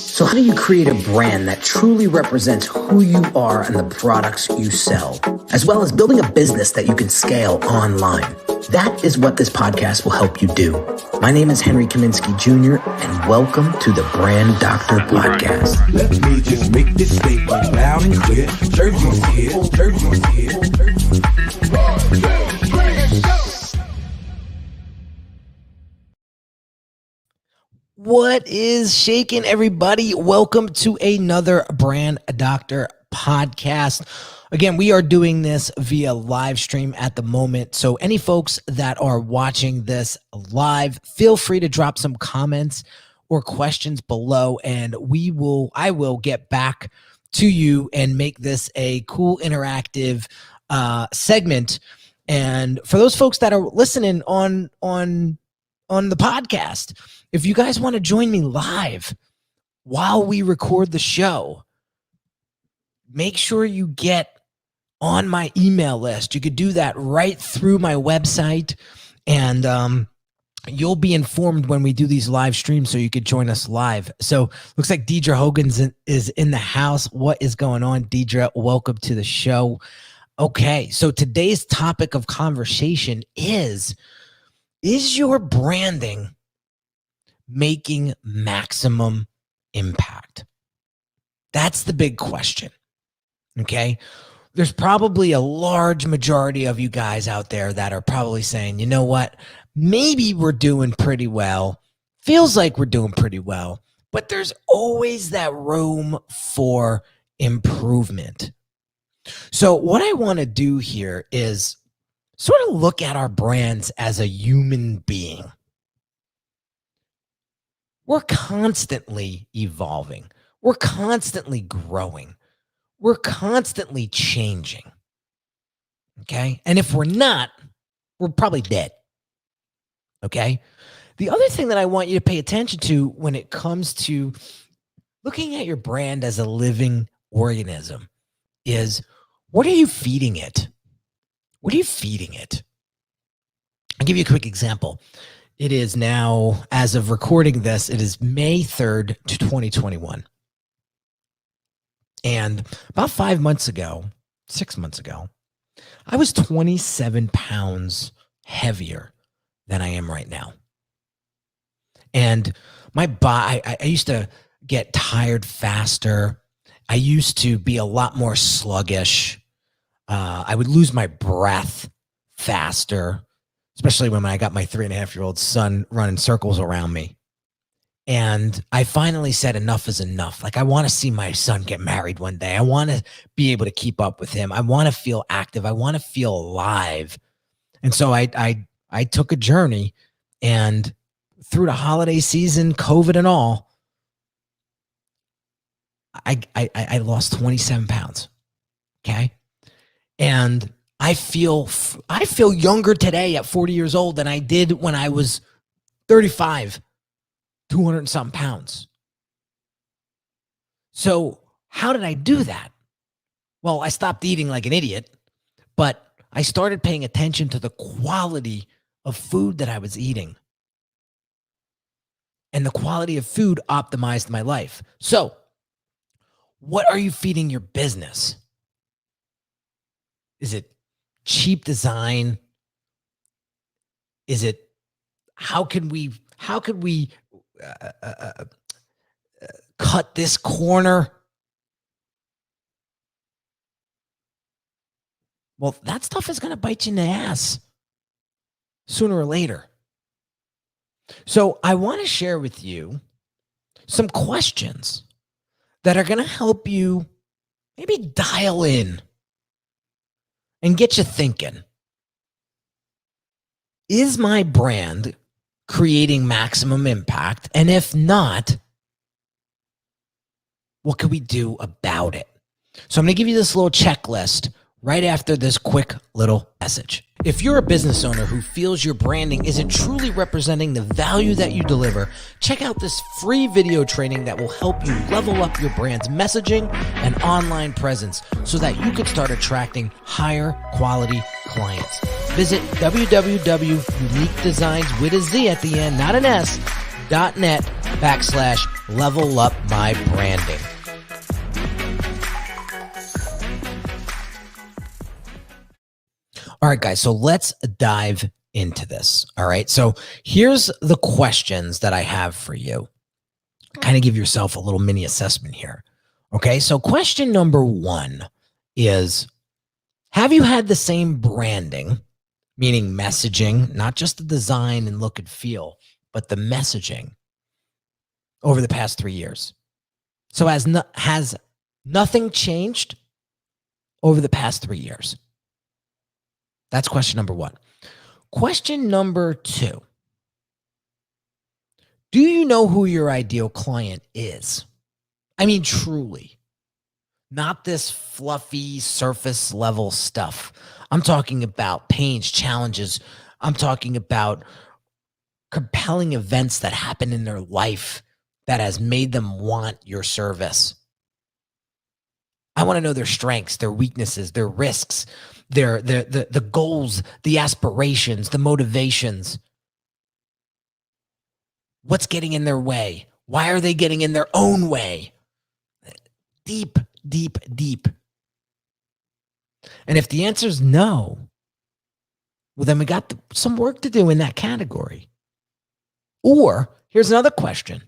So how do you create a brand that truly represents who you are and the products you sell, as well as building a business that you can scale online? That is what this podcast will help you do. My name is Henry Kaminski Jr., and welcome to the Brand Doctor Podcast. Let me just make this statement loud and clear. Jersey's here, Jersey's here. What is shaking, everybody? Welcome to another Brand Doctor Podcast. Again, we are doing this via live stream at the moment. So any folks that are watching this live, feel free to drop some comments or questions below, and I will get back to you and make this a cool interactive segment. And for those folks that are listening on the podcast, if you guys want to join me live while we record the show, make sure you get on my email list. You could do that right through my website, and you'll be informed when we do these live streams so you could join us live. So looks like Deidre Hogan's is in the house. What is going on, Deidre? Welcome to the show. Okay, so today's topic of conversation is your branding making maximum impact? That's the big question. Okay. There's probably a large majority of you guys out there that are probably saying, you know what, maybe we're doing pretty well. Feels like we're doing pretty well, but there's always that room for improvement. So what I want to do here is sort of look at our brands as a human being. We're constantly evolving. We're constantly growing. We're constantly changing. Okay? And if we're not, we're probably dead. Okay? The other thing that I want you to pay attention to when it comes to looking at your brand as a living organism is, what are you feeding it? What are you feeding it? I'll give you a quick example. It is now, as of recording this, it is May 3rd to 2021. And about 6 months ago, I was 27 pounds heavier than I am right now. And my body, I used to get tired faster. I used to be a lot more sluggish. I would lose my breath faster, especially when I got my 3.5-year-old son running circles around me. And I finally said enough is enough. Like, I want to see my son get married one day. I want to be able to keep up with him. I want to feel active. I want to feel alive. And so I took a journey, and through the holiday season, COVID and all, I lost 27 pounds. Okay. And I feel younger today at 40 years old than I did when I was 35, 200 and something pounds. So how did I do that? Well, I stopped eating like an idiot, but I started paying attention to the quality of food that I was eating. And the quality of food optimized my life. So what are you feeding your business? Is it cheap design? Is it, how could we cut this corner? Well, that stuff is going to bite you in the ass sooner or later. So I want to share with you some questions that are going to help you maybe dial in and get you thinking. Is my brand creating maximum impact? And if not, what can we do about it? So I'm going to give you this little checklist right after this quick little message. If you're a business owner who feels your branding isn't truly representing the value that you deliver, check out this free video training that will help you level up your brand's messaging and online presence so that you can start attracting higher quality clients. Visit www.uniquedesignz with a Z at the end, not an S, .net level up my branding. All right, guys, so let's dive into this. All right, so here's the questions that I have for you. Kind of give yourself a little mini assessment here. Okay, so question number 1 is, have you had the same branding, meaning messaging, not just the design and look and feel, but the messaging over the past 3 years? So has nothing changed over the past 3 years? That's question number 1. Question number 2. Do you know who your ideal client is? I mean, truly. Not this fluffy surface level stuff. I'm talking about pains, challenges. I'm talking about compelling events that happen in their life that has made them want your service. I want to know their strengths, their weaknesses, their risks, the goals, the aspirations, the motivations. What's getting in their way? Why are they getting in their own way? Deep, deep, deep. And if the answer is no, well, then we got some work to do in that category. Or here's another question.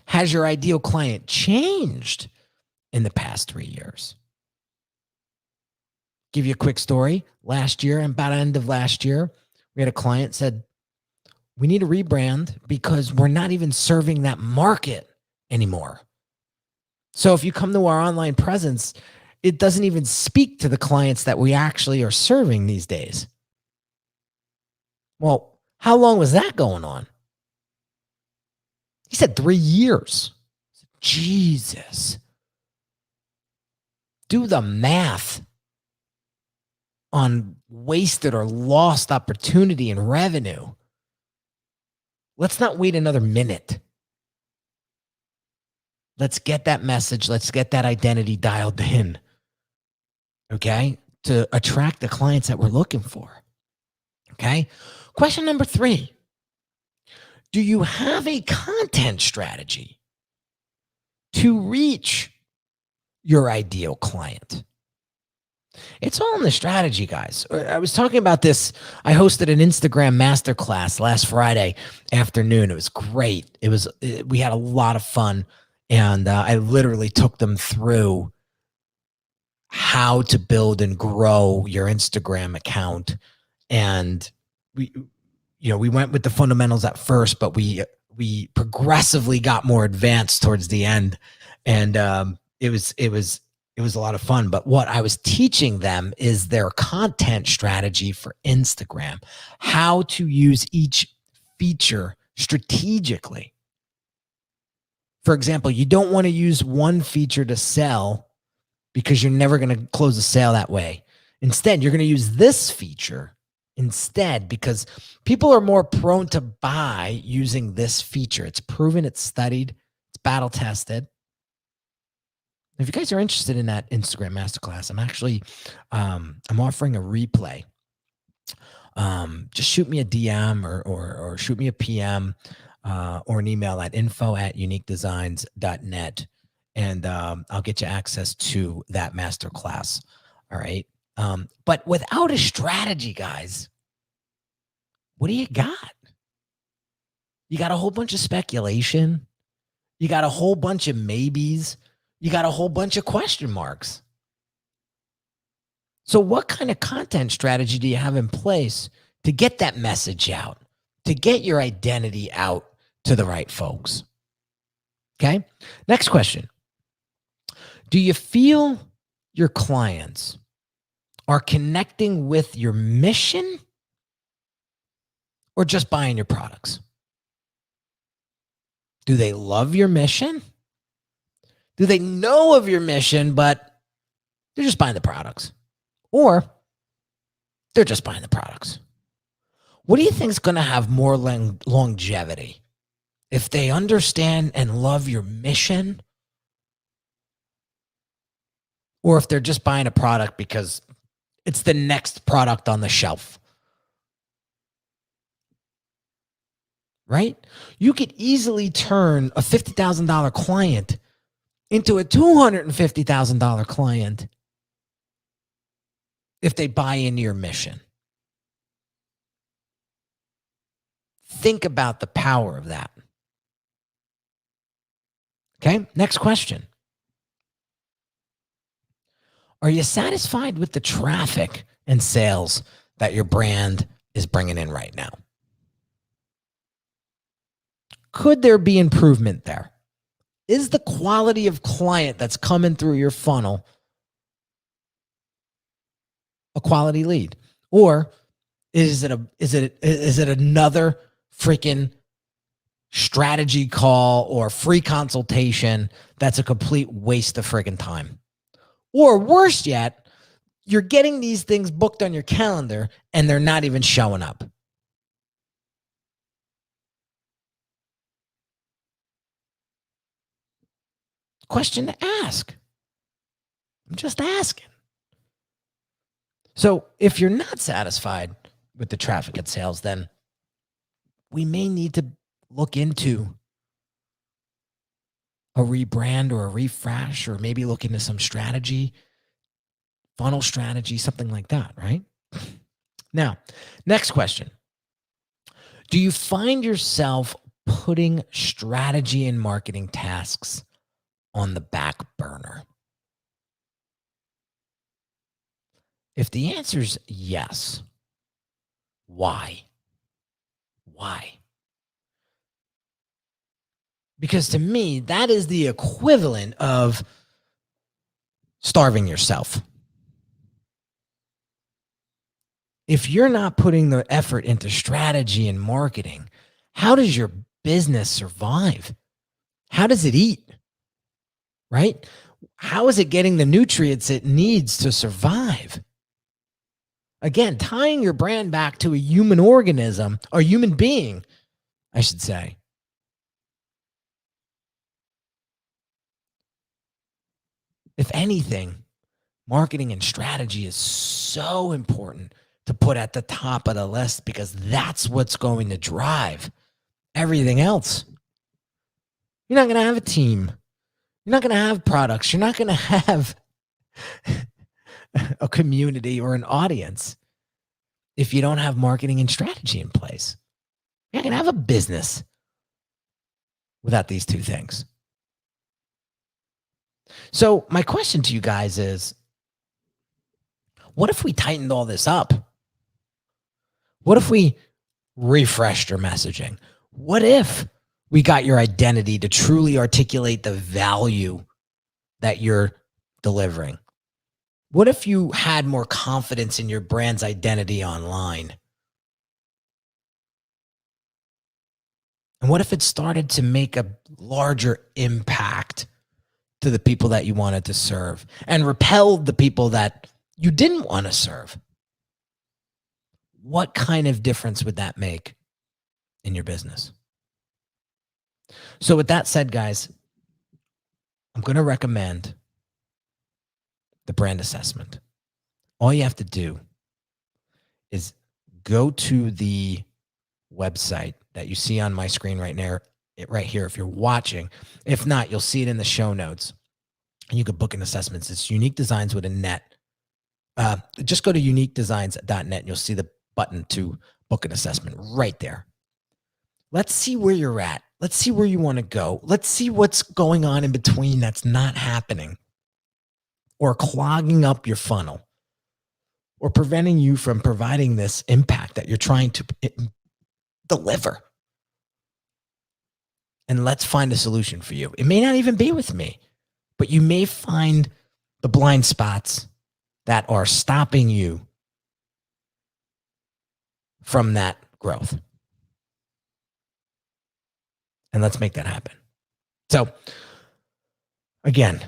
Has your ideal client changed in the past 3 years? Give you a quick story. Last year, and about the end of last year, we had a client said, we need a rebrand because we're not even serving that market anymore. So if you come to our online presence, it doesn't even speak to the clients that we actually are serving these days. Well, how long was that going on? He said 3 years. Jesus. Do the math on wasted or lost opportunity and revenue. Let's not wait another minute. Let's get that message. Let's get that identity dialed in. Okay? To attract the clients that we're looking for. Okay? Question number 3. Do you have a content strategy to reach your ideal client? It's all in the strategy, guys. I was talking about this. I hosted an Instagram masterclass last Friday afternoon. It was great. We had a lot of fun. And I literally took them through how to build and grow your Instagram account. And we went with the fundamentals at first, but we progressively got more advanced towards the end. And it was a lot of fun. But what I was teaching them is their content strategy for Instagram, how to use each feature strategically. For example, you don't want to use one feature to sell because you're never going to close a sale that way. Instead, you're going to use this feature instead because people are more prone to buy using this feature. It's proven, it's studied, it's battle tested. If you guys are interested in that Instagram masterclass, I'm actually I'm offering a replay. Just shoot me a DM or shoot me a PM or an email at info@uniquedesignz.net, and I'll get you access to that masterclass. All right. But without a strategy, guys, what do you got? You got a whole bunch of speculation. You got a whole bunch of maybes. You got a whole bunch of question marks. So what kind of content strategy do you have in place to get that message out, to get your identity out to the right folks? Okay. Next question. Do you feel your clients are connecting with your mission or just buying your products? Do they love your mission? Do they know of your mission, but they're just buying the products? Or they're just buying the products? What do you think is going to have more longevity? If they understand and love your mission, or if they're just buying a product because it's the next product on the shelf? right? You could easily turn a $50,000 client into a $250,000 client if they buy into your mission. Think about the power of that. Okay, next question. Are you satisfied with the traffic and sales that your brand is bringing in right now? Could there be improvement there? Is the quality of client that's coming through your funnel a quality lead? Or is it another freaking strategy call or free consultation that's a complete waste of freaking time? Or worse yet, you're getting these things booked on your calendar and they're not even showing up. Question to ask. I'm just asking. So if you're not satisfied with the traffic and sales, then we may need to look into a rebrand or a refresh, or maybe look into some strategy, funnel strategy, something like that, right? Now, next question. Do you find yourself putting strategy and marketing tasks on the back burner? If the answer is yes, why? Why? Because to me, that is the equivalent of starving yourself. If you're not putting the effort into strategy and marketing, how does your business survive? How does it eat? Right? How is it getting the nutrients it needs to survive? Again, tying your brand back to a human organism, or human being, I should say. If anything, marketing and strategy is so important to put at the top of the list, because that's what's going to drive everything else. You're not going to have a team. You're not going to have products. You're not going to have a community or an audience if you don't have marketing and strategy in place. You're not going to have a business without these two things. So my question to you guys is, what if we tightened all this up? What if we refreshed your messaging? What if we got your identity to truly articulate the value that you're delivering? What if you had more confidence in your brand's identity online? And what if it started to make a larger impact to the people that you wanted to serve and repelled the people that you didn't want to serve? What kind of difference would that make in your business? So with that said, guys, I'm going to recommend the brand assessment. All you have to do is go to the website that you see on my screen right now, right here, if you're watching. If not, you'll see it in the show notes. And you can book an assessment. It's Unique Designz with a net. Just go to uniquedesignz.net and you'll see the button to book an assessment right there. Let's see where you're at. Let's see where you want to go. Let's see what's going on in between that's not happening, or clogging up your funnel, or preventing you from providing this impact that you're trying to deliver. And let's find a solution for you. It may not even be with me, but you may find the blind spots that are stopping you from that growth. And let's make that happen. So again,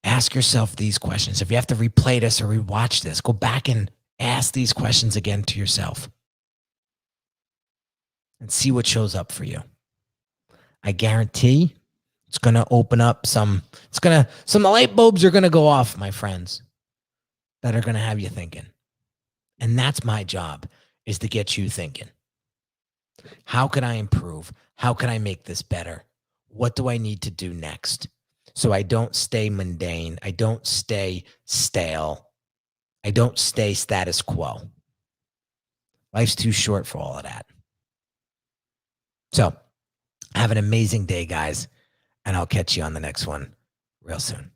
ask yourself these questions. If you have to replay this or rewatch this, go back and ask these questions again to yourself and see what shows up for you. I guarantee it's going to open up some light bulbs are going to go off, my friends, that are going to have you thinking. And that's my job, is to get you thinking. How can I improve? How can I make this better? What do I need to do next? So I don't stay mundane. I don't stay stale. I don't stay status quo. Life's too short for all of that. So have an amazing day, guys, and I'll catch you on the next one real soon.